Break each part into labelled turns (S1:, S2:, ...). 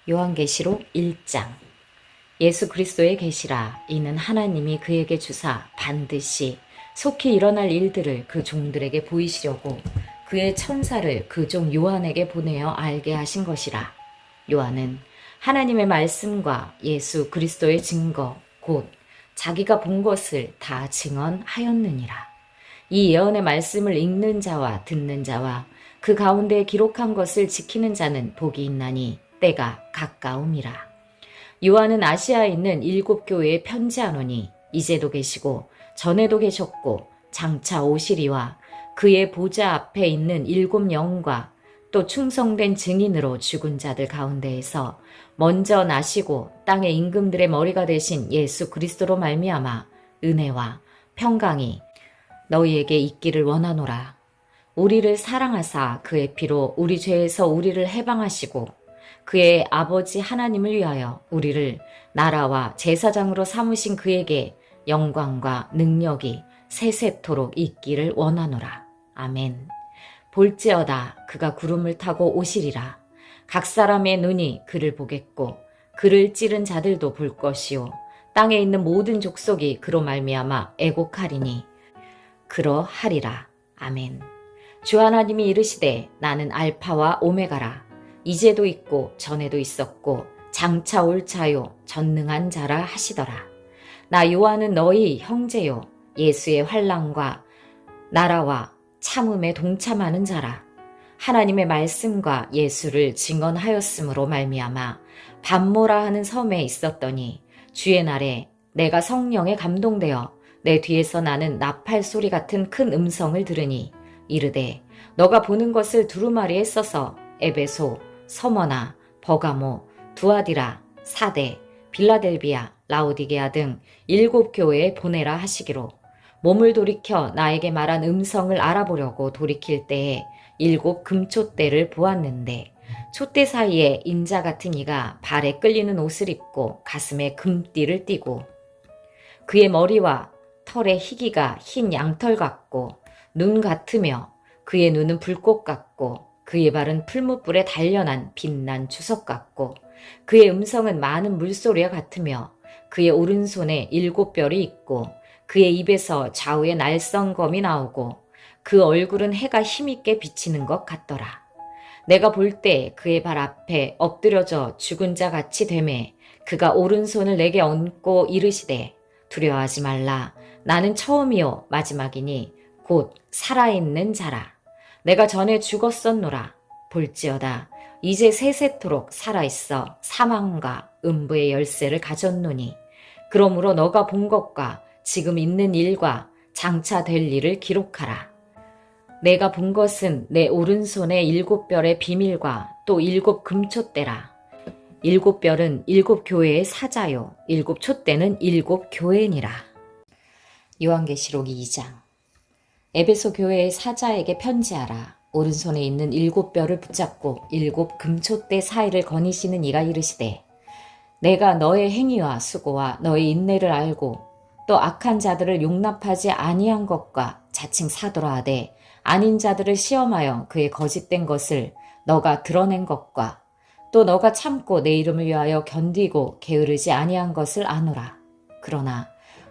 S1: 요한계시록 1장. 예수 그리스도의 계시라. 이는 하나님이 그에게 주사 반드시 속히 일어날 일들을 그 종들에게 보이시려고 그의 천사를 그 종 요한에게 보내어 알게 하신 것이라. 요한은 하나님의 말씀과 예수 그리스도의 증거 곧 자기가 본 것을 다 증언하였느니라. 이 예언의 말씀을 읽는 자와 듣는 자와 그 가운데 기록한 것을 지키는 자는 복이 있나니 때가 가까움이라. 요한은 아시아에 있는 7교회에 편지하노니 이제도 계시고 전에도 계셨고 장차 오시리와 그의 보좌 앞에 있는 7 영과 또 충성된 증인으로 죽은 자들 가운데에서 먼저 나시고 땅의 임금들의 머리가 되신 예수 그리스도로 말미암아 은혜와 평강이 너희에게 있기를 원하노라. 우리를 사랑하사 그의 피로 우리 죄에서 우리를 해방하시고 그의 아버지 하나님을 위하여 우리를 나라와 제사장으로 삼으신 그에게 영광과 능력이 세세토록 있기를 원하노라. 아멘. 볼지어다 그가 구름을 타고 오시리라. 각 사람의 눈이 그를 보겠고 그를 찌른 자들도 볼 것이요 땅에 있는 모든 족속이 그로 말미암아 애곡하리니 그러하리라. 아멘. 주 하나님이 이르시되 나는 알파와 오메가라. 이제도 있고 전에도 있었고 장차 올 자요 전능한 자라 하시더라. 나 요한은 너희 형제요 예수의 환난과 나라와 참음에 동참하는 자라. 하나님의 말씀과 예수를 증언하였으므로 말미암아 밤모라 하는 섬에 있었더니 주의 날에 내가 성령에 감동되어 내 뒤에서 나는 나팔 소리 같은 큰 음성을 들으니 이르되 너가 보는 것을 두루마리에 써서 에베소, 서머나, 버가모, 두아디라, 사대, 빌라델비아, 라오디게아 등 7교회에 보내라 하시기로 몸을 돌이켜 나에게 말한 음성을 알아보려고 돌이킬 때에 7 금촛대를 보았는데 촛대 사이에 인자 같은 이가 발에 끌리는 옷을 입고 가슴에 금띠를 띠고 그의 머리와 털의 희기가 흰 양털 같고 눈 같으며 그의 눈은 불꽃 같고 그의 발은 풀무불에 단련한 빛난 주석 같고 그의 음성은 많은 물소리와 같으며 그의 오른손에 7별이 있고 그의 입에서 좌우에 날성검이 나오고 그 얼굴은 해가 힘있게 비치는 것 같더라. 내가 볼 때 그의 발 앞에 엎드려져 죽은 자 같이 되매 그가 오른손을 내게 얹고 이르시되 두려워하지 말라. 나는 처음이요 마지막이니 곧 살아있는 자라. 내가 전에 죽었었노라. 볼지어다 이제 세세토록 살아있어 사망과 음부의 열쇠를 가졌노니 그러므로 너가 본 것과 지금 있는 일과 장차 될 일을 기록하라. 내가 본 것은 내 오른손의 7별의 비밀과 또 7 금촛대라. 7별은 7교회의 사자요 7 촛대는 7 교회니라. 요한계시록 2장. 에베소 교회의 사자에게 편지하라. 오른손에 있는 7별을 붙잡고 7 금촛대 사이를 거니시는 이가 이르시되 내가 너의 행위와 수고와 너의 인내를 알고 또 악한 자들을 용납하지 아니한 것과 자칭 사도라 하되 아닌 자들을 시험하여 그의 거짓된 것을 너가 드러낸 것과 또 너가 참고 내 이름을 위하여 견디고 게으르지 아니한 것을 아노라. 그러나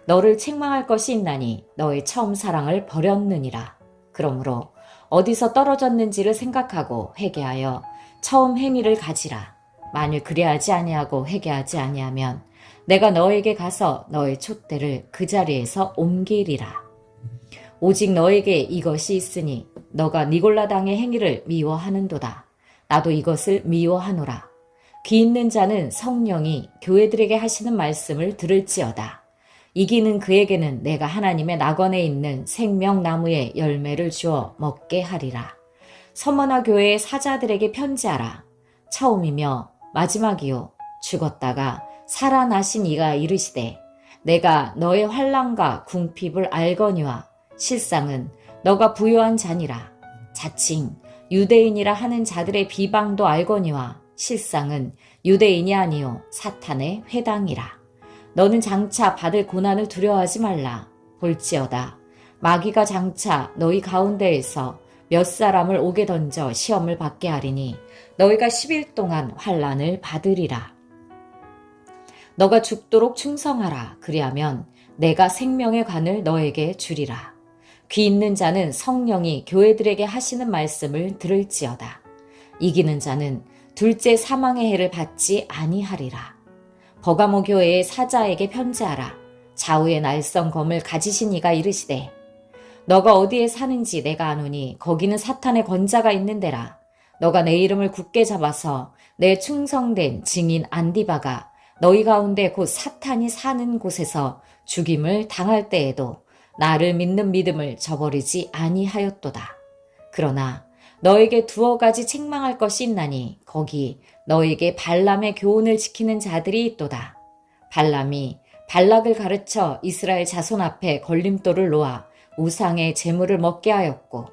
S1: 너를 책망할 것이 있나니 너의 처음 사랑을 버렸느니라. 그러므로 어디서 떨어졌는지를 생각하고 회개하여 처음 행위를 가지라. 만일 그리하지 아니하고 회개하지 아니하면 내가 너에게 가서 너의 촛대를 그 자리에서 옮기리라. 오직 너에게 이것이 있으니 너가 니골라당의 행위를 미워하는도다. 나도 이것을 미워하노라. 귀 있는 자는 성령이 교회들에게 하시는 말씀을 들을지어다. 이기는 그에게는 내가 하나님의 낙원에 있는 생명나무의 열매를 주어 먹게 하리라. 서머나 교회의 사자들에게 편지하라. 처음이며 마지막이요 죽었다가 살아나신 이가 이르시되 내가 너의 환난과 궁핍을 알거니와 실상은 너가 부요한 자니라. 자칭 유대인이라 하는 자들의 비방도 알거니와 실상은 유대인이 아니요 사탄의 회당이라. 너는 장차 받을 고난을 두려워하지 말라. 볼지어다 마귀가 장차 너희 가운데에서 몇 사람을 옥에 던져 시험을 받게 하리니 너희가 10일 동안 환난을 받으리라. 너가 죽도록 충성하라. 그리하면 내가 생명의 관을 너에게 주리라. 귀 있는 자는 성령이 교회들에게 하시는 말씀을 들을지어다. 이기는 자는 둘째 사망의 해를 받지 아니하리라. 버가모 교회의 사자에게 편지하라. 좌우의 날선 검을 가지신 이가 이르시되 너가 어디에 사는지 내가 아노니 거기는 사탄의 권자가 있는 데라. 너가 내 이름을 굳게 잡아서 내 충성된 증인 안디바가 너희 가운데 곧 사탄이 사는 곳에서 죽임을 당할 때에도 나를 믿는 믿음을 저버리지 아니하였도다. 그러나 너에게 두어 가지 책망할 것이 있나니 거기 너에게 발람의 교훈을 지키는 자들이 있도다. 발람이 발락을 가르쳐 이스라엘 자손 앞에 걸림돌을 놓아 우상의 재물을 먹게 하였고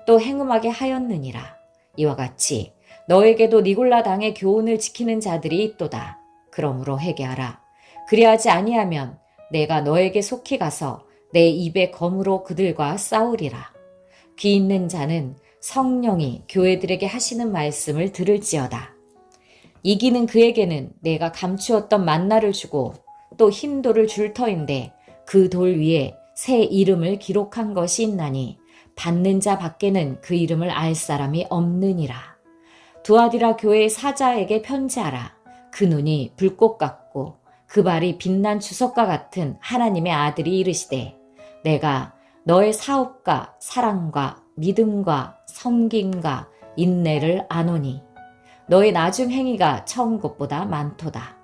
S1: 또 행음하게 하였느니라. 이와 같이 너에게도 니골라 당의 교훈을 지키는 자들이 있도다. 그러므로 회개하라. 그리하지 아니하면 내가 너에게 속히 가서 내 입의 검으로 그들과 싸우리라. 귀 있는 자는 성령이 교회들에게 하시는 말씀을 들을지어다. 이기는 그에게는 내가 감추었던 만나를 주고 또 흰 돌을 줄 터인데 그 돌 위에 새 이름을 기록한 것이 있나니 받는 자 밖에는 그 이름을 알 사람이 없느니라. 두아디라 교회의 사자에게 편지하라. 그 눈이 불꽃 같고 그 발이 빛난 주석과 같은 하나님의 아들이 이르시되 내가 너의 사업과 사랑과 믿음과 섬김과 인내를 아노니 너의 나중 행위가 처음 것보다 많도다.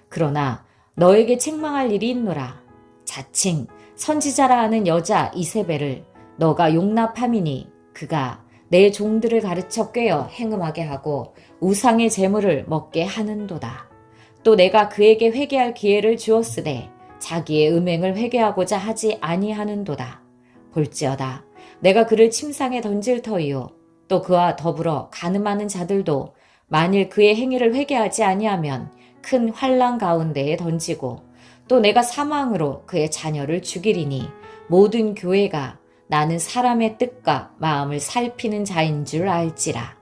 S1: 그러나 너에게 책망할 일이 있노라. 자칭 선지자라 하는 여자 이세벨을 너가 용납함이니 그가 내 종들을 가르쳐 꿰어 행음하게 하고 우상의 재물을 먹게 하는도다. 또 내가 그에게 회개할 기회를 주었으되 자기의 음행을 회개하고자 하지 아니하는도다. 볼지어다 내가 그를 침상에 던질 터이요 또 그와 더불어 간음하는 자들도 만일 그의 행위를 회개하지 아니하면 큰 환난 가운데에 던지고 또 내가 사망으로 그의 자녀를 죽이리니 모든 교회가 나는 사람의 뜻과 마음을 살피는 자인 줄 알지라.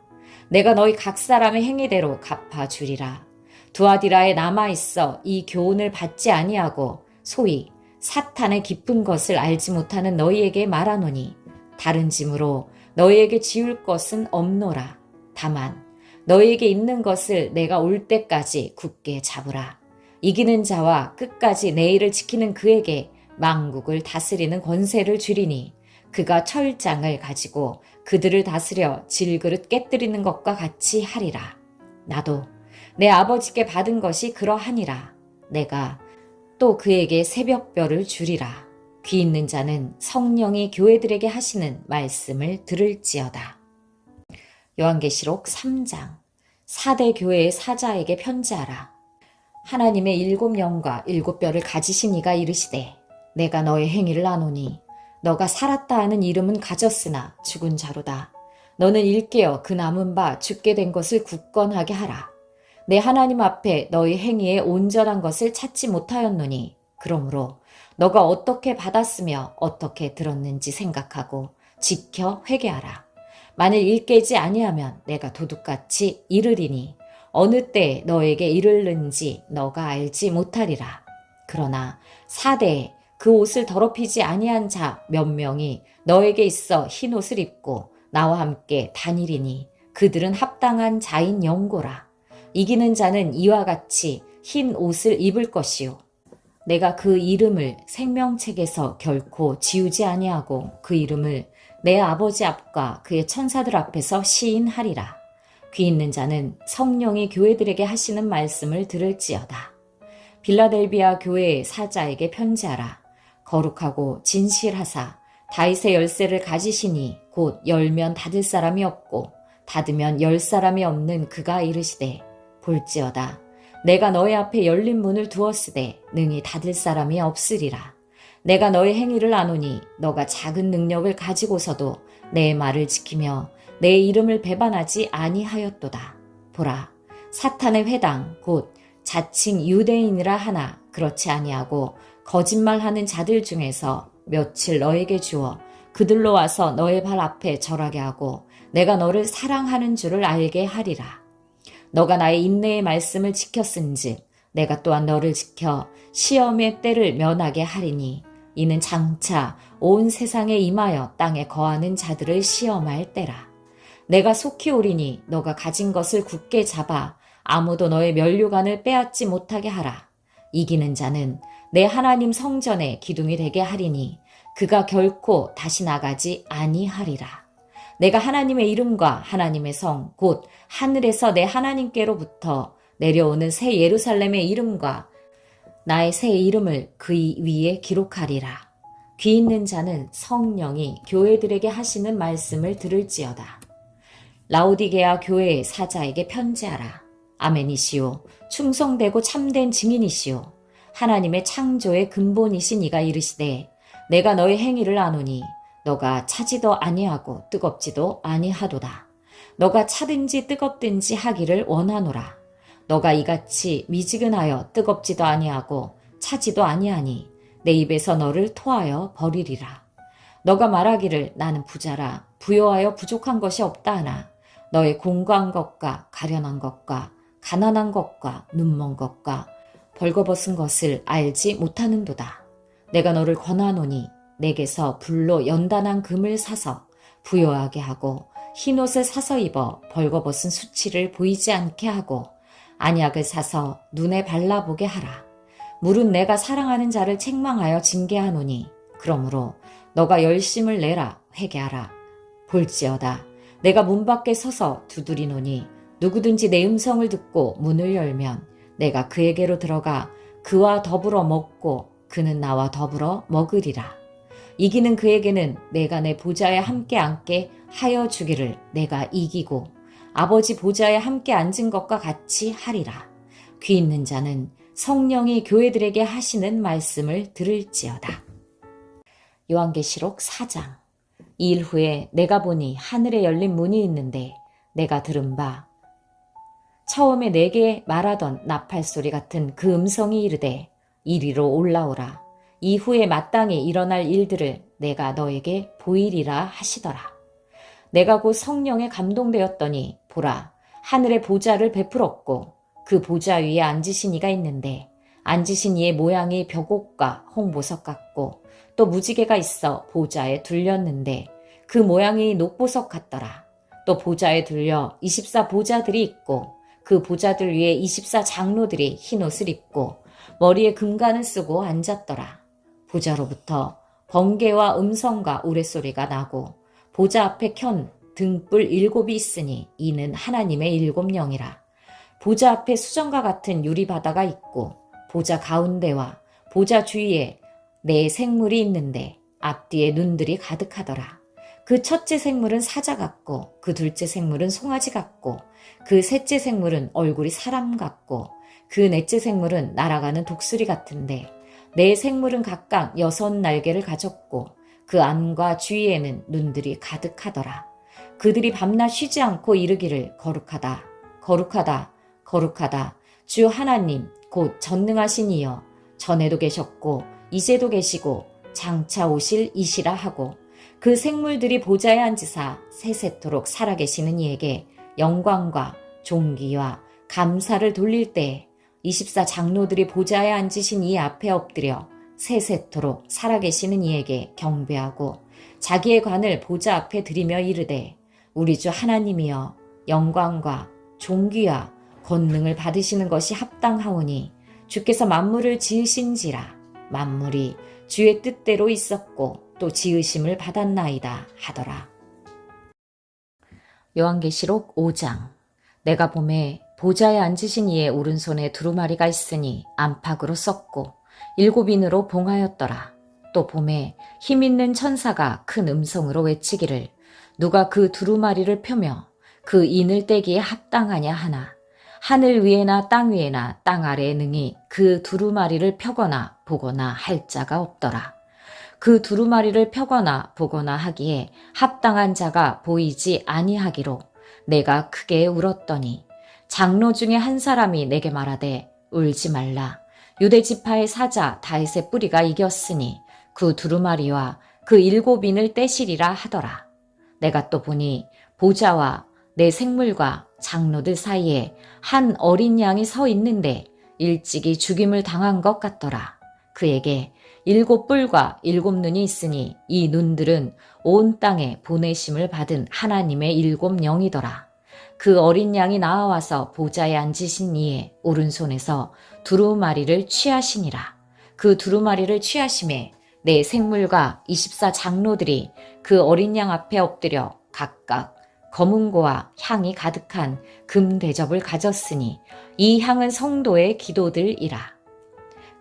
S1: 내가 너희 각 사람의 행위대로 갚아주리라. 두아디라에 남아있어 이 교훈을 받지 아니하고 소위 사탄의 깊은 것을 알지 못하는 너희에게 말하노니 다른 짐으로 너희에게 지울 것은 없노라. 다만 너희에게 있는 것을 내가 올 때까지 굳게 잡으라. 이기는 자와 끝까지 내 일을 지키는 그에게 만국을 다스리는 권세를 주리니 그가 철장을 가지고 그들을 다스려 질그릇 깨뜨리는 것과 같이 하리라. 나도 내 아버지께 받은 것이 그러하니라. 내가 또 그에게 새벽별을 주리라. 귀 있는 자는 성령이 교회들에게 하시는 말씀을 들을지어다. 요한계시록 3장. 4대 교회의 사자에게 편지하라. 하나님의 7영과 7뼈를 가지신 이가 이르시되 내가 너의 행위를 아노니 너가 살았다 하는 이름은 가졌으나 죽은 자로다. 너는 일깨어 그 남은 바 죽게 된 것을 굳건하게 하라. 내 하나님 앞에 너희 행위에 온전한 것을 찾지 못하였노니 그러므로 너가 어떻게 받았으며 어떻게 들었는지 생각하고 지켜 회개하라. 만일 일깨지 아니하면 내가 도둑같이 이르리니 어느 때에 너에게 이르는지 너가 알지 못하리라. 그러나 4대에 그 옷을 더럽히지 아니한 자 몇 명이 너에게 있어 흰 옷을 입고 나와 함께 다니리니 그들은 합당한 자인 영고라. 이기는 자는 이와 같이 흰 옷을 입을 것이요 내가 그 이름을 생명책에서 결코 지우지 아니하고 그 이름을 내 아버지 앞과 그의 천사들 앞에서 시인하리라. 귀 있는 자는 성령이 교회들에게 하시는 말씀을 들을지어다. 빌라델비아 교회의 사자에게 편지하라. 거룩하고 진실하사 다윗의 열쇠를 가지시니 곧 열면 닫을 사람이 없고 닫으면 열 사람이 없는 그가 이르시되 볼지어다 내가 너희 앞에 열린 문을 두었으되 능히 닫을 사람이 없으리라. 내가 너의 행위를 아노니 너가 작은 능력을 가지고서도 내 말을 지키며 내 이름을 배반하지 아니하였도다. 보라 사탄의 회당 곧 자칭 유대인이라 하나 그렇지 아니하고 거짓말하는 자들 중에서 며칠 너에게 주어 그들로 와서 너의 발 앞에 절하게 하고 내가 너를 사랑하는 줄을 알게 하리라. 너가 나의 인내의 말씀을 지켰은즉 내가 또한 너를 지켜 시험의 때를 면하게 하리니 이는 장차 온 세상에 임하여 땅에 거하는 자들을 시험할 때라. 내가 속히 오리니 너가 가진 것을 굳게 잡아 아무도 너의 면류관을 빼앗지 못하게 하라. 이기는 자는 내 하나님 성전에 기둥이 되게 하리니 그가 결코 다시 나가지 아니하리라. 내가 하나님의 이름과 하나님의 성 곧 하늘에서 내 하나님께로부터 내려오는 새 예루살렘의 이름과 나의 새 이름을 그 위에 기록하리라. 귀 있는 자는 성령이 교회들에게 하시는 말씀을 들을지어다. 라오디게아 교회의 사자에게 편지하라. 아멘이시오. 충성되고 참된 증인이시오. 하나님의 창조의 근본이신 이가 이르시되 내가 너의 행위를 아노니 너가 차지도 아니하고 뜨겁지도 아니하도다. 너가 차든지 뜨겁든지 하기를 원하노라. 너가 이같이 미지근하여 뜨겁지도 아니하고 차지도 아니하니 내 입에서 너를 토하여 버리리라. 너가 말하기를 나는 부자라 부요하여 부족한 것이 없다 하나 너의 공고한 것과 가련한 것과 가난한 것과 눈먼 것과 벌거벗은 것을 알지 못하는도다. 내가 너를 권하노니 내게서 불로 연단한 금을 사서 부요하게 하고 흰옷을 사서 입어 벌거벗은 수치를 보이지 않게 하고 안약을 사서 눈에 발라보게 하라. 물은 내가 사랑하는 자를 책망하여 징계하노니 그러므로 너가 열심을 내라 회개하라. 볼지어다 내가 문 밖에 서서 두드리노니 누구든지 내 음성을 듣고 문을 열면 내가 그에게로 들어가 그와 더불어 먹고 그는 나와 더불어 먹으리라. 이기는 그에게는 내가 내 보좌에 함께 앉게 하여 주기를 내가 이기고 아버지 보좌에 함께 앉은 것과 같이 하리라. 귀 있는 자는 성령이 교회들에게 하시는 말씀을 들을지어다. 요한계시록 4장. 이 일 후에 내가 보니 하늘에 열린 문이 있는데 내가 들은 바 처음에 내게 말하던 나팔소리 같은 그 음성이 이르되 이리로 올라오라. 이후에 마땅히 일어날 일들을 내가 너에게 보이리라 하시더라. 내가 곧 성령에 감동되었더니 보라 하늘의 보좌를 베풀었고 그 보좌 위에 앉으신 이가 있는데 앉으신 이의 모양이 벽옥과 홍보석 같고 또 무지개가 있어 보좌에 둘렸는데 그 모양이 녹보석 같더라. 또 보좌에 둘려 24 보좌들이 있고 그 보좌들 위에 24 장로들이 흰옷을 입고 머리에 금관을 쓰고 앉았더라. 보좌로부터 번개와 음성과 우레소리가 나고 보좌 앞에 켠 등불 7이 있으니 이는 하나님의 7영이라. 보좌 앞에 수정과 같은 유리바다가 있고 보좌 가운데와 보좌 주위에 네 생물이 있는데 앞뒤에 눈들이 가득하더라. 그 첫째 생물은 사자 같고 그 둘째 생물은 송아지 같고 그 셋째 생물은 얼굴이 사람 같고 그 넷째 생물은 날아가는 독수리 같은데 네 생물은 각각 6 날개를 가졌고 그 안과 주위에는 눈들이 가득하더라. 그들이 밤낮 쉬지 않고 이르기를 거룩하다 거룩하다 거룩하다 주 하나님 곧 전능하신 이여 전에도 계셨고 이제도 계시고 장차 오실 이시라 하고 그 생물들이 보좌에 앉으사 세세토록 살아계시는 이에게 영광과 존귀와 감사를 돌릴 때에 24 장로들이 보좌에 앉으신 이 앞에 엎드려 세세토록 살아계시는 이에게 경배하고 자기의 관을 보좌 앞에 드리며 이르되 우리 주 하나님이여 영광과 존귀와 권능을 받으시는 것이 합당하오니 주께서 만물을 지으신지라 만물이 주의 뜻대로 있었고 또 지으심을 받았나이다 하더라. 요한계시록 5장. 내가 보매 보좌에 앉으신 이의 오른손에 두루마리가 있으니 안팎으로 썼고 7인으로 봉하였더라. 또 보매 힘있는 천사가 큰 음성으로 외치기를 누가 그 두루마리를 펴며 그 인을 떼기에 합당하냐 하나 하늘 위에나 땅 위에나 땅 아래에 능히 그 두루마리를 펴거나 보거나 할 자가 없더라. 그 두루마리를 펴거나 보거나 하기에 합당한 자가 보이지 아니하기로 내가 크게 울었더니 장로 중에 한 사람이 내게 말하되 울지 말라. 유대 지파의 사자 다윗의 뿌리가 이겼으니 그 두루마리와 그 7인을 떼시리라 하더라. 내가 또 보니 보좌와 내 생물과 장로들 사이에 한 어린 양이 서 있는데 일찍이 죽임을 당한 것 같더라. 그에게 7뿔과 7눈이 있으니 이 눈들은 온 땅에 보내심을 받은 하나님의 7영이더라. 그 어린 양이 나와서 보좌에 앉으신 이의 오른손에서 두루마리를 취하시니라. 그 두루마리를 취하심에 내 생물과 24 장로들이 그 어린 양 앞에 엎드려 각각 검은고와 향이 가득한 금 대접을 가졌으니 이 향은 성도의 기도들이라.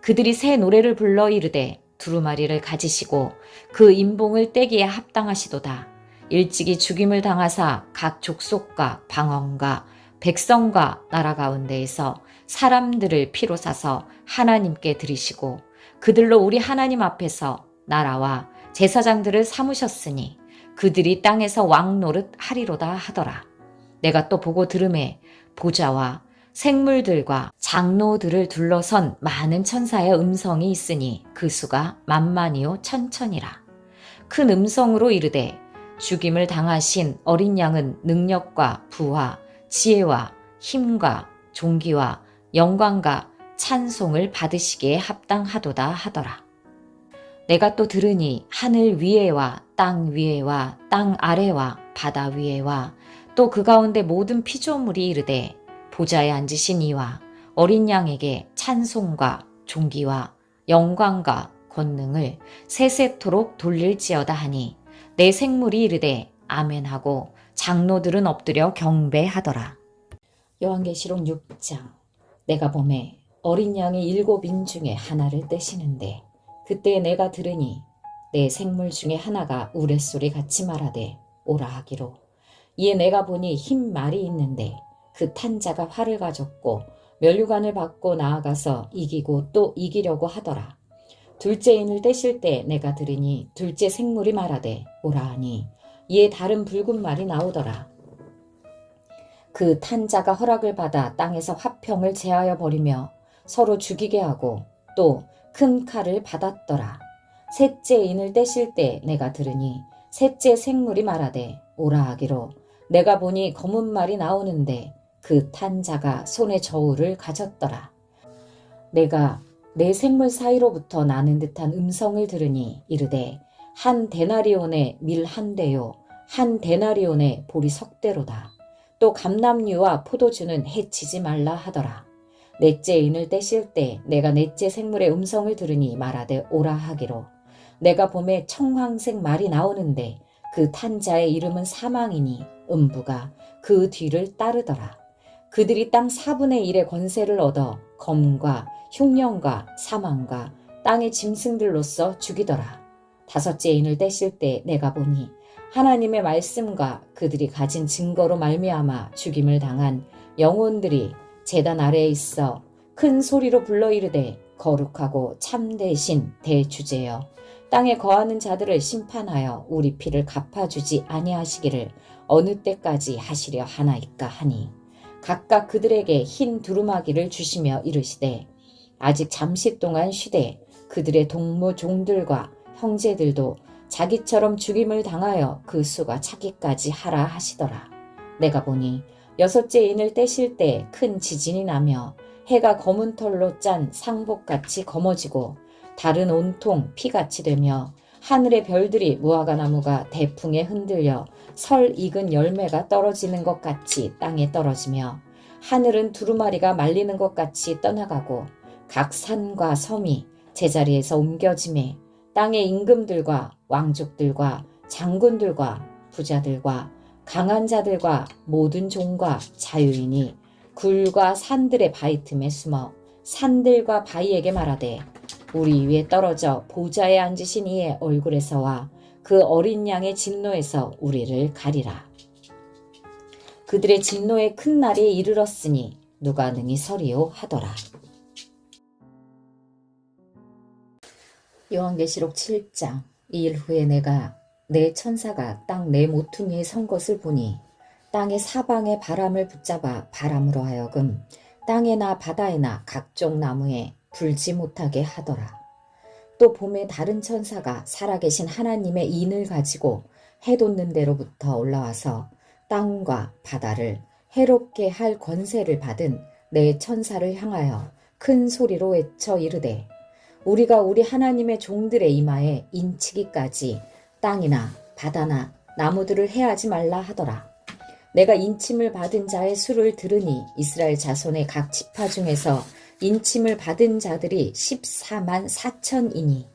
S1: 그들이 새 노래를 불러 이르되 두루마리를 가지시고 그 임봉을 떼기에 합당하시도다. 일찍이 죽임을 당하사 각 족속과 방언과 백성과 나라 가운데에서 사람들을 피로 사서 하나님께 드리시고 그들로 우리 하나님 앞에서 나라와 제사장들을 삼으셨으니 그들이 땅에서 왕 노릇 하리로다 하더라. 내가 또 보고 들음에 보좌와 생물들과 장로들을 둘러선 많은 천사의 음성이 있으니 그 수가 만만이요 천천이라. 큰 음성으로 이르되 죽임을 당하신 어린 양은 능력과 부와 지혜와 힘과 존귀와 영광과 찬송을 받으시기에 합당하도다 하더라. 내가 또 들으니 하늘 위에와 땅 위에와 땅 아래와 바다 위에와 또 그 가운데 모든 피조물이 이르되 보좌에 앉으신 이와 어린 양에게 찬송과 존귀와 영광과 권능을 세세토록 돌릴지어다 하니 내 생물이 이르되 아멘하고 장로들은 엎드려 경배하더라. 요한계시록 6장. 내가 보매 어린 양이 7인 중에 하나를 떼시는데 그때 내가 들으니 내 생물 중에 하나가 우레소리 같이 말하되 오라 하기로. 이에 내가 보니 흰 말이 있는데 그 탄 자가 활을 가졌고 면류관을 받고 나아가서 이기고 또 이기려고 하더라. 둘째 인을 떼실 때 내가 들으니 둘째 생물이 말하되 오라 하니 이에 다른 붉은 말이 나오더라. 그 탄 자가 허락을 받아 땅에서 화평을 제하여 버리며 서로 죽이게 하고 또 큰 칼을 받았더라. 셋째 인을 떼실 때 내가 들으니 셋째 생물이 말하되 오라 하기로. 내가 보니 검은 말이 나오는데 그 탄 자가 손에 저울을 가졌더라. 내가 내 생물 사이로부터 나는 듯한 음성을 들으니 이르되 한 데나리온의 밀 한 대요 한 데나리온의 보리 석 대로다. 또 감람류와 포도주는 해치지 말라 하더라. 넷째 인을 떼실 때 내가 넷째 생물의 음성을 들으니 말하되 오라 하기로. 내가 봄에 청황색 말이 나오는데 그 탄 자의 이름은 사망이니 음부가 그 뒤를 따르더라. 그들이 땅 4분의 1의 권세를 얻어 검과 흉령과 사망과 땅의 짐승들로서 죽이더라. 다섯째 인을 떼실 때 내가 보니 하나님의 말씀과 그들이 가진 증거로 말미암아 죽임을 당한 영혼들이 제단 아래에 있어 큰 소리로 불러 이르되 거룩하고 참되신 대주제여 땅에 거하는 자들을 심판하여 우리 피를 갚아주지 아니하시기를 어느 때까지 하시려 하나이까 하니 각각 그들에게 흰 두루마기를 주시며 이르시되 아직 잠시 동안 쉬되 그들의 동무 종들과 형제들도 자기처럼 죽임을 당하여 그 수가 차기까지 하라 하시더라. 내가 보니 여섯째 인을 떼실 때 큰 지진이 나며 해가 검은 털로 짠 상복같이 검어지고 달은 온통 피같이 되며 하늘의 별들이 무화과나무가 대풍에 흔들려 설 익은 열매가 떨어지는 것 같이 땅에 떨어지며 하늘은 두루마리가 말리는 것 같이 떠나가고 각 산과 섬이 제자리에서 옮겨짐에 땅의 임금들과 왕족들과 장군들과 부자들과 강한 자들과 모든 종과 자유인이 굴과 산들의 바위 틈에 숨어 산들과 바위에게 말하되 우리 위에 떨어져 보좌에 앉으신 이의 얼굴에서와 그 어린 양의 진노에서 우리를 가리라. 그들의 진노의 큰 날이 이르렀으니 누가 능히 서리요 하더라. 요한계시록 7장. 이 일 후에 내가 내 천사가 땅 네 모퉁이에 선 것을 보니 땅의 사방에 바람을 붙잡아 바람으로 하여금 땅에나 바다에나 각종 나무에 불지 못하게 하더라. 또 봄에 다른 천사가 살아계신 하나님의 인을 가지고 해 돋는 데로부터 올라와서 땅과 바다를 해롭게 할 권세를 받은 네 천사를 향하여 큰 소리로 외쳐 이르되 우리가 우리 하나님의 종들의 이마에 인치기까지 땅이나 바다나 나무들을 해하지 말라 하더라. 내가 인침을 받은 자의 수를 들으니 이스라엘 자손의 각 지파 중에서 인침을 받은 자들이 14만 4천이니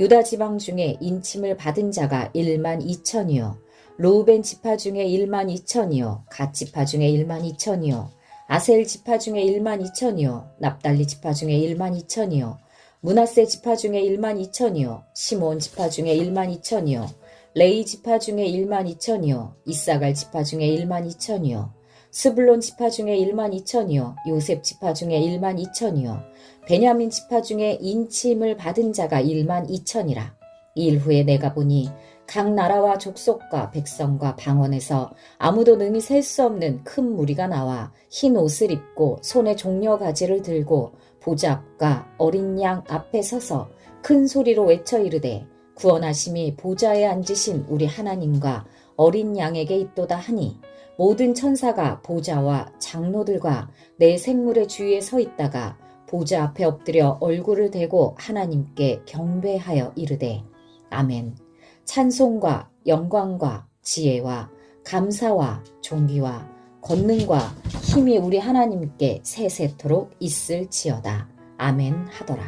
S1: 유다 지방 중에 인침을 받은 자가 1만 2천이요 루벤 지파 중에 1만 2천이요 갓 지파 중에 1만 2천이요 아셀 지파 중에 1만 2천이요 납달리 지파 중에 1만 2천이요 므낫세 지파 중에 1만 2천이요 시몬 지파 중에 1만 2천이요 레이 지파 중에 1만 2천이요 이사갈 지파 중에 1만 2천이요 스불론 지파 중에 1만 2천이요 요셉 지파 중에 1만 2천이요 베냐민 지파 중에 인침을 받은 자가 1만 2천이라. 이 일 후에 내가 보니 각 나라와 족속과 백성과 방언에서 아무도 능히 셀 수 없는 큰 무리가 나와 흰 옷을 입고 손에 종려 가지를 들고 보좌 앞과 어린 양 앞에 서서 큰 소리로 외쳐 이르되 구원하심이 보좌에 앉으신 우리 하나님과 어린 양에게 있도다 하니 모든 천사가 보좌와 장로들과 내 생물의 주위에 서 있다가 보좌 앞에 엎드려 얼굴을 대고 하나님께 경배하여 이르되 아멘. 찬송과 영광과 지혜와 감사와 존귀와 권능과 힘이 우리 하나님께 세세토록 있을지어다. 아멘 하더라.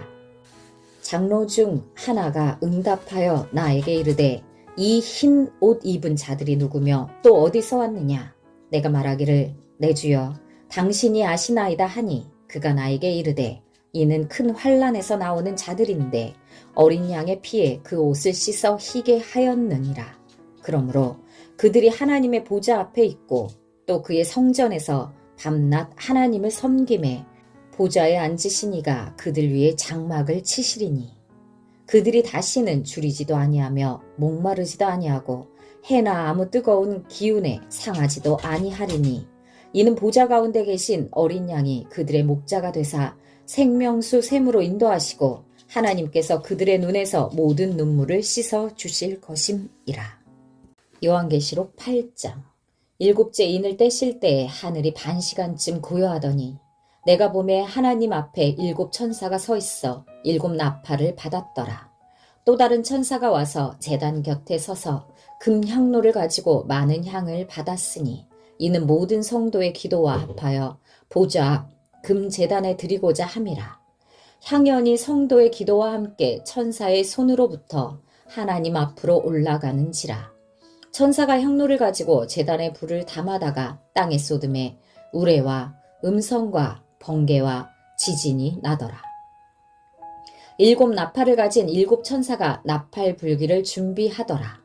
S1: 장로 중 하나가 응답하여 나에게 이르되 이 흰 옷 입은 자들이 누구며 또 어디서 왔느냐? 내가 말하기를 내 주여 당신이 아시나이다 하니 그가 나에게 이르되 이는 큰 환난에서 나오는 자들인데 어린 양의 피에 그 옷을 씻어 희게 하였느니라. 그러므로 그들이 하나님의 보좌 앞에 있고 또 그의 성전에서 밤낮 하나님을 섬김에 보좌에 앉으신 이가 그들 위에 장막을 치시리니 그들이 다시는 줄이지도 아니하며 목마르지도 아니하고 해나 아무 뜨거운 기운에 상하지도 아니하리니 이는 보좌 가운데 계신 어린 양이 그들의 목자가 되사 생명수 샘으로 인도하시고 하나님께서 그들의 눈에서 모든 눈물을 씻어 주실 것임이라. 요한계시록 8장. 일곱째 인을 떼실 때에 하늘이 반시간쯤 고요하더니 내가 보매 하나님 앞에 7 천사가 서 있어 7 나팔을 받았더라. 또 다른 천사가 와서 제단 곁에 서서 금향로를 가지고 많은 향을 받았으니 이는 모든 성도의 기도와 합하여 보좌 앞 금제단에 드리고자 함이라. 향연이 성도의 기도와 함께 천사의 손으로부터 하나님 앞으로 올라가는지라. 천사가 향로를 가지고 제단에 불을 담아다가 땅에 쏟음에 우레와 음성과 번개와 지진이 나더라. 7 나팔을 가진 7 천사가 나팔 불기를 준비하더라.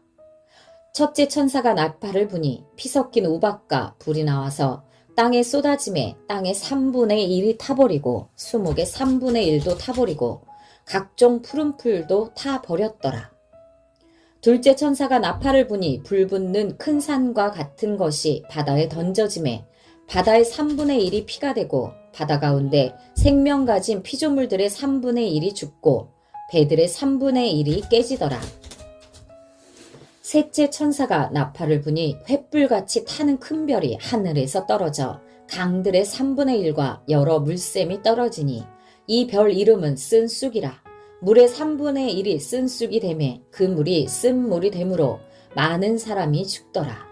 S1: 첫째 천사가 나팔을 부니 피 섞인 우박과 불이 나와서 땅에 쏟아짐에 땅의 3분의 1이 타버리고 수목의 3분의 1도 타버리고 각종 푸른 풀도 타버렸더라. 둘째 천사가 나팔을 부니 불 붙는 큰 산과 같은 것이 바다에 던져짐에 바다의 3분의 1이 피가 되고 바다 가운데 생명 가진 피조물들의 3분의 1이 죽고 배들의 3분의 1이 깨지더라. 셋째 천사가 나팔을 부니 횃불같이 타는 큰 별이 하늘에서 떨어져 강들의 3분의 1과 여러 물샘이 떨어지니 이 별 이름은 쓴 쑥이라. 물의 3분의 1이 쓴 쑥이 되매 그 물이 쓴 물이 되므로 많은 사람이 죽더라.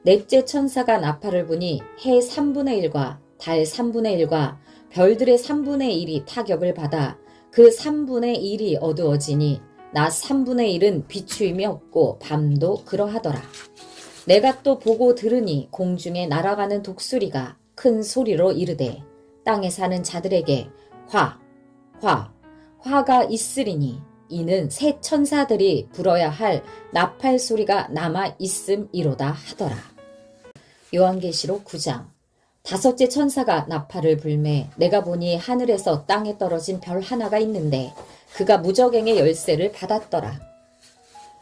S1: 넷째 천사가 나팔을 부니 해 3분의 1과 달 3분의 1과 별들의 3분의 1이 타격을 받아 그 3분의 1이 어두워지니 낮 3분의 1은 비추임이 없고 밤도 그러하더라. 내가 또 보고 들으니 공중에 날아가는 독수리가 큰 소리로 이르되 땅에 사는 자들에게 화가 있으리니 이는 새 천사들이 불어야 할 나팔 소리가 남아 있음이로다 하더라. 요한계시록 9장. 다섯째 천사가 나팔을 불매 내가 보니 하늘에서 땅에 떨어진 별 하나가 있는데 그가 무저갱의 열쇠를 받았더라.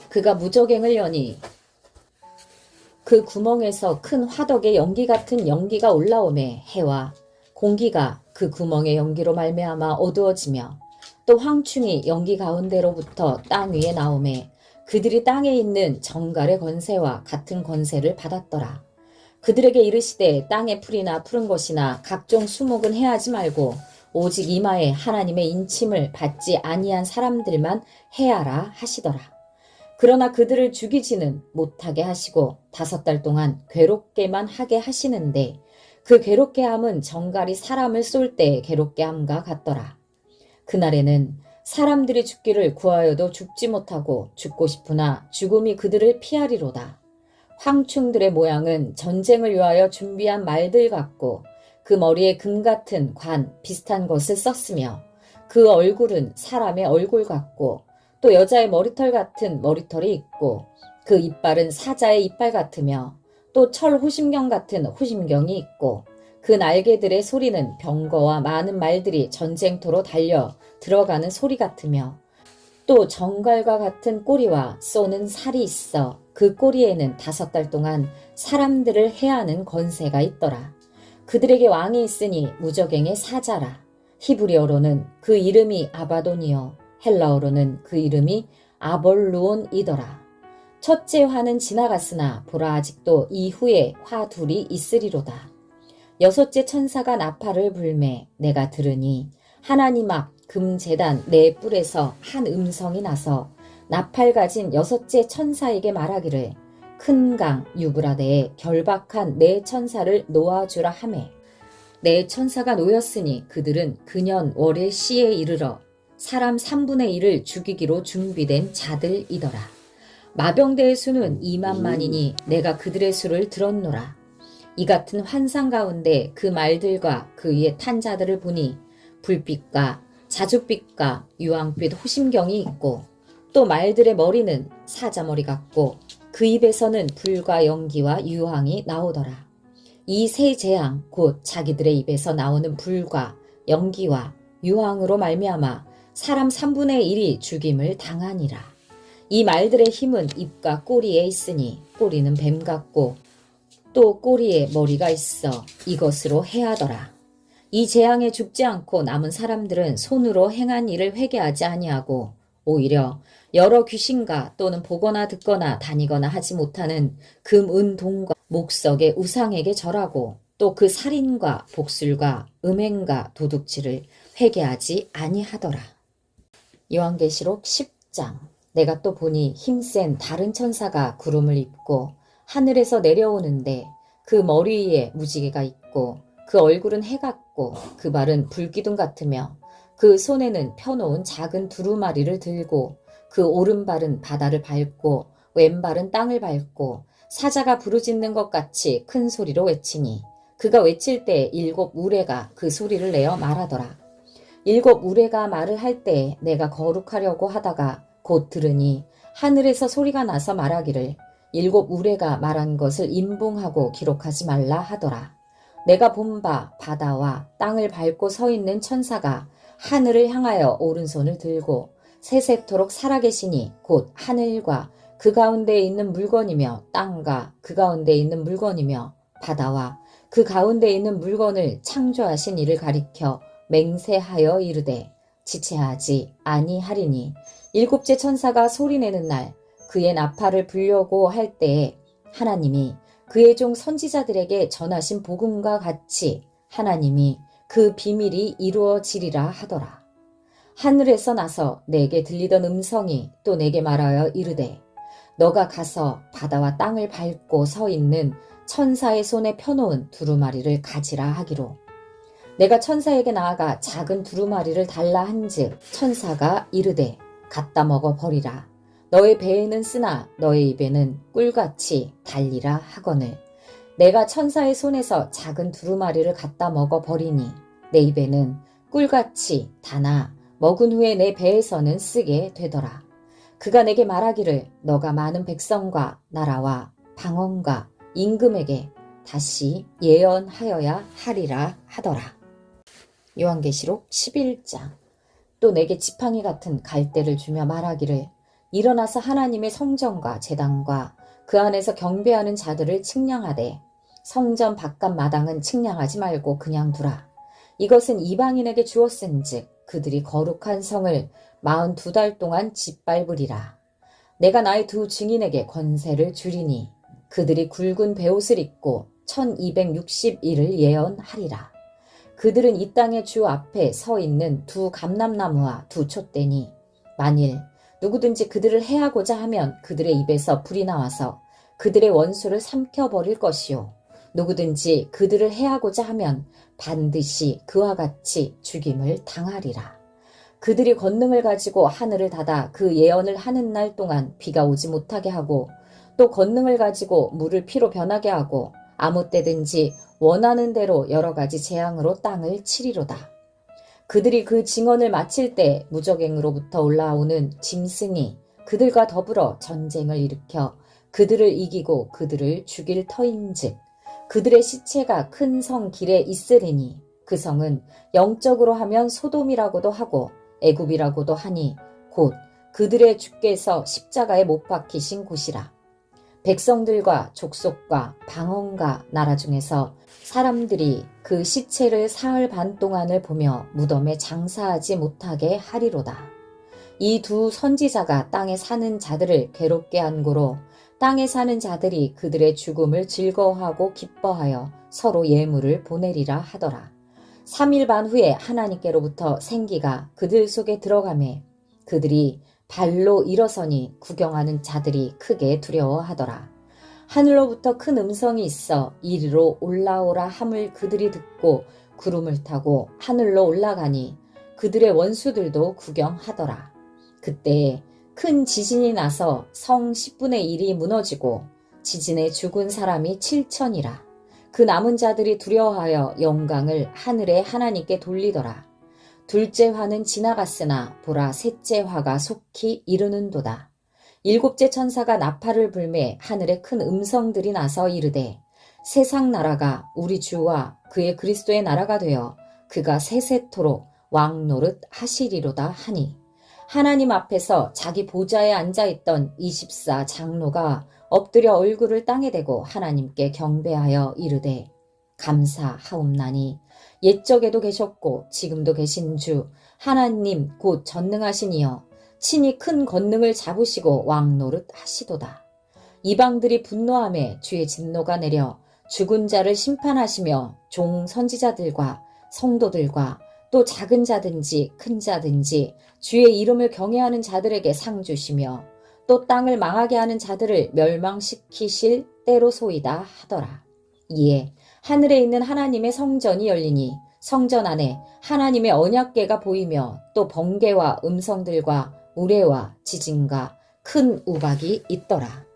S1: 그가 무저갱을 여니 그 구멍에서 큰 화덕의 연기 같은 연기가 올라오매 해와 공기가 그 구멍의 연기로 말미암아 어두워지며 또 황충이 연기 가운데로부터 땅 위에 나오매 그들이 땅에 있는 정갈의 권세와 같은 권세를 받았더라. 그들에게 이르시되 땅의 풀이나 푸른 것이나 각종 수목은 해하지 말고 오직 이마에 하나님의 인침을 받지 아니한 사람들만 해하라 하시더라. 그러나 그들을 죽이지는 못하게 하시고 5달 동안 괴롭게만 하게 하시는데 그 괴롭게 함은 정갈이 사람을 쏠 때의 괴롭게 함과 같더라. 그날에는 사람들이 죽기를 구하여도 죽지 못하고 죽고 싶으나 죽음이 그들을 피하리로다. 황충들의 모양은 전쟁을 위하여 준비한 말들 같고 그 머리에 금 같은 관 비슷한 것을 썼으며 그 얼굴은 사람의 얼굴 같고 또 여자의 머리털 같은 머리털이 있고 그 이빨은 사자의 이빨 같으며 또 철 호심경 같은 호심경이 있고 그 날개들의 소리는 병거와 많은 말들이 전쟁터로 달려 들어가는 소리 같으며 또 정갈과 같은 꼬리와 쏘는 살이 있어 그 꼬리에는 5달 동안 사람들을 해하는 권세가 있더라. 그들에게 왕이 있으니 무저갱의 사자라. 히브리어로는 그 이름이 아바돈이요 헬라어로는 그 이름이 아볼루온이더라. 첫째 화는 지나갔으나 보라 아직도 이후에 화 둘이 있으리로다. 6째 천사가 나팔을 불매 내가 들으니 하나님 앞 금제단 네 뿔에서 한 음성이 나서 나팔 가진 6째 천사에게 말하기를 큰 강 유브라데에 결박한 네 천사를 놓아주라 하매 네 천사가 놓였으니 그들은 그년 월의 시에 이르러 사람 3분의 1을 죽이기로 준비된 자들이더라. 마병대의 수는 2만만이니 내가 그들의 수를 들었노라. 이 같은 환상 가운데 그 말들과 그 위에 탄 자들을 보니 불빛과 자줏빛과 유황빛 호심경이 있고 또 말들의 머리는 사자머리 같고 그 입에서는 불과 연기와 유황이 나오더라. 이 세 재앙 곧 자기들의 입에서 나오는 불과 연기와 유황으로 말미암아 사람 3분의 1이 죽임을 당하니라. 이 말들의 힘은 입과 꼬리에 있으니 꼬리는 뱀 같고 또 꼬리에 머리가 있어 이것으로 해하더라. 이 재앙에 죽지 않고 남은 사람들은 손으로 행한 일을 회개하지 아니하고 오히려 여러 귀신과 또는 보거나 듣거나 다니거나 하지 못하는 금, 은, 동과 목석의 우상에게 절하고 또 그 살인과 복술과 음행과 도둑질을 회개하지 아니하더라. 요한계시록 10장. 내가 또 보니 힘센 다른 천사가 구름을 입고 하늘에서 내려오는데 그 머리 위에 무지개가 있고 그 얼굴은 해 같고 그 발은 불기둥 같으며 그 손에는 펴놓은 작은 두루마리를 들고 그 오른발은 바다를 밟고 왼발은 땅을 밟고 사자가 부르짖는 것 같이 큰 소리로 외치니 그가 외칠 때 7 우레가 그 소리를 내어 말하더라. 7 우레가 말을 할 때 내가 거룩하려고 하다가 곧 들으니 하늘에서 소리가 나서 말하기를 7 우레가 말한 것을 인봉하고 기록하지 말라 하더라. 내가 본 바 바다와 땅을 밟고 서 있는 천사가 하늘을 향하여 오른손을 들고 세세토록 살아계시니 곧 하늘과 그 가운데에 있는 물건이며 땅과 그 가운데에 있는 물건이며 바다와 그 가운데에 있는 물건을 창조하신 이를 가리켜 맹세하여 이르되 지체하지 아니하리니 7째 천사가 소리내는 날 그의 나팔을 불려고 할 때에 하나님이 그의 종 선지자들에게 전하신 복음과 같이 하나님이 그 비밀이 이루어지리라 하더라. 하늘에서 나서 내게 들리던 음성이 또 내게 말하여 이르되 너가 가서 바다와 땅을 밟고 서 있는 천사의 손에 펴놓은 두루마리를 가지라 하기로 내가 천사에게 나아가 작은 두루마리를 달라 한즉 천사가 이르되 갖다 먹어 버리라. 너의 배에는 쓰나 너의 입에는 꿀같이 달리라 하거늘 내가 천사의 손에서 작은 두루마리를 갖다 먹어 버리니 내 입에는 꿀같이 다나 먹은 후에 내 배에서는 쓰게 되더라. 그가 내게 말하기를 너가 많은 백성과 나라와 방언과 임금에게 다시 예언하여야 하리라 하더라. 요한계시록 11장. 또 내게 지팡이 같은 갈대를 주며 말하기를 일어나서 하나님의 성전과 제단과 그 안에서 경배하는 자들을 측량하되 성전 바깥 마당은 측량하지 말고 그냥 두라. 이것은 이방인에게 주었은즉 그들이 거룩한 성을 42달 동안 짓밟으리라. 내가 나의 두 증인에게 권세를 주리니 그들이 굵은 베옷을 입고 1260일을 예언하리라. 그들은 이 땅의 주 앞에 서 있는 두 감람나무와 두 촛대니 만일 누구든지 그들을 해하고자 하면 그들의 입에서 불이 나와서 그들의 원수를 삼켜버릴 것이요 누구든지 그들을 해하고자 하면 반드시 그와 같이 죽임을 당하리라. 그들이 권능을 가지고 하늘을 닫아 그 예언을 하는 날 동안 비가 오지 못하게 하고 또 권능을 가지고 물을 피로 변하게 하고 아무 때든지 원하는 대로 여러 가지 재앙으로 땅을 치리로다. 그들이 그 증언을 마칠 때 무적행으로부터 올라오는 짐승이 그들과 더불어 전쟁을 일으켜 그들을 이기고 그들을 죽일 터인즉 그들의 시체가 큰 성 길에 있으리니 그 성은 영적으로 하면 소돔이라고도 하고 애굽이라고도 하니 곧 그들의 주께서 십자가에 못 박히신 곳이라. 백성들과 족속과 방언과 나라 중에서 사람들이 그 시체를 사흘 반 동안을 보며 무덤에 장사하지 못하게 하리로다. 이 두 선지자가 땅에 사는 자들을 괴롭게 한 고로 땅에 사는 자들이 그들의 죽음을 즐거워하고 기뻐하여 서로 예물을 보내리라 하더라. 3일 반 후에 하나님께로부터 생기가 그들 속에 들어가매 그들이 발로 일어서니 구경하는 자들이 크게 두려워하더라. 하늘로부터 큰 음성이 있어 이리로 올라오라 함을 그들이 듣고 구름을 타고 하늘로 올라가니 그들의 원수들도 구경하더라. 그때 큰 지진이 나서 성 10분의 1이 무너지고 지진에 죽은 사람이 7천이라. 그 남은 자들이 두려워하여 영광을 하늘의 하나님께 돌리더라. 둘째 화는 지나갔으나 보라 셋째 화가 속히 이르는도다. 일곱째 천사가 나팔을 불매 하늘에 큰 음성들이 나서 이르되 세상 나라가 우리 주와 그의 그리스도의 나라가 되어 그가 세세토록 왕노릇 하시리로다 하니 하나님 앞에서 자기 보좌에 앉아있던 24 장로가 엎드려 얼굴을 땅에 대고 하나님께 경배하여 이르되 감사하옵나니 옛적에도 계셨고 지금도 계신 주 하나님 곧 전능하신 이여 친히 큰 권능을 잡으시고 왕노릇 하시도다. 이방들이 분노하며 주의 진노가 내려 죽은 자를 심판하시며 종 선지자들과 성도들과 또 작은 자든지 큰 자든지 주의 이름을 경외하는 자들에게 상 주시며 또 땅을 망하게 하는 자들을 멸망시키실 때로소이다 하더라. 이에 하늘에 있는 하나님의 성전이 열리니 성전 안에 하나님의 언약궤가 보이며 또 번개와 음성들과 우레와 지진과 큰 우박이 있더라.